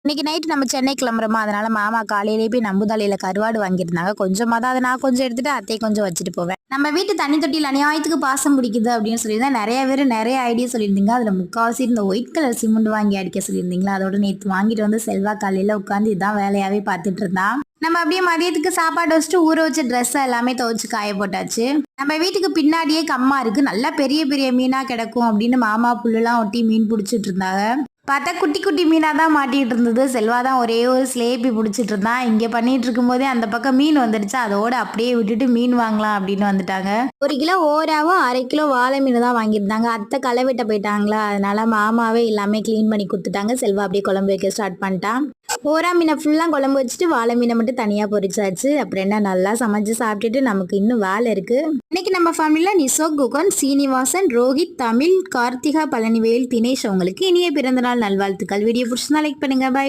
இன்னைக்கு நைட்டு நம்ம சென்னை கிளம்புறோமா, அதனால மாமா காலையிலேயே போய் நம்புதாலையில கருவாடு வாங்கியிருந்தாங்க. கொஞ்சமா தான், அதை நான் கொஞ்சம் எடுத்துட்டு அத்தையை கொஞ்சம் வச்சுட்டு போவேன். நம்ம வீட்டு தண்ணி தொட்டியில் அநியாயத்துக்கு பாசம் பிடிக்குது அப்படின்னு சொல்லியிருந்தேன். நிறைய பேர் நிறைய ஐடியா சொல்லியிருந்தீங்க. அதில் முக்கால்வாசி இந்த ஒயிட் கலர் சிமெண்ட் வாங்கி அடிக்க சொல்லியிருந்தீங்களா. அதோட நேற்று வாங்கிட்டு வந்து செல்வா காலையில் உட்காந்து இதான் வேலையாகவே பார்த்துட்டு இருந்தான். நம்ம அப்படியே மதியத்துக்கு சாப்பாடு வச்சுட்டு ஊற வச்ச ட்ரெஸ் எல்லாமே துவைச்சு காய போட்டாச்சு. நம்ம வீட்டுக்கு பின்னாடியே கம்மா இருக்கு, நல்லா பெரிய பெரிய மீனா கிடக்கும் அப்படின்னு மாமா புல்லுலாம் ஒட்டி மீன் பிடிச்சிட்டு இருந்தாங்க. பார்த்தா குட்டி குட்டி மீனாக தான் மாட்டிகிட்டு இருந்தது. செல்வா தான் ஒரே ஒரு ஸ்லேப்பி பிடிச்சிட்டு இருந்தான். இங்கே பண்ணிட்டு இருக்கும்போதே அந்த பக்கம் மீன் வந்துடுச்சு. அதோட அப்படியே விட்டுட்டு மீன் வாங்கலாம் அப்படின்னு வந்துட்டாங்க. 1 கிலோ ஓராவும் 1/2 கிலோ வாழை மீன் தான் வாங்கியிருந்தாங்க. அத்தை களை வெட்ட போயிட்டாங்களா, அதனால மாமாவே எல்லாமே க்ளீன் பண்ணி கொடுத்துட்டாங்க. செல்வா அப்படியே குழம்பு வைக்க ஸ்டார்ட் பண்ணிட்டான். ஓரா மீனை ஃபுல்லாக குழம்பு வச்சுட்டு வாழை மீனை மட்டும் தனியாக பொரிச்சாச்சு. அப்புறம் என்ன, நல்லா சமைச்சு சாப்பிட்டுட்டு நமக்கு இன்னும் வேலை இருக்குது. இன்னைக்கு நம்ம ஃபேமிலியில் நிசோக், குகன், சீனிவாசன், ரோஹித், தமிழ், கார்த்திகா, பழனிவேல், தினேஷ் அவங்களுக்கு இனிய பிறந்தநாள் நல்வாழ்த்துக்கள். வீடியோ பிடிச்சிருந்தா லைக் பண்ணுங்க. பாய்.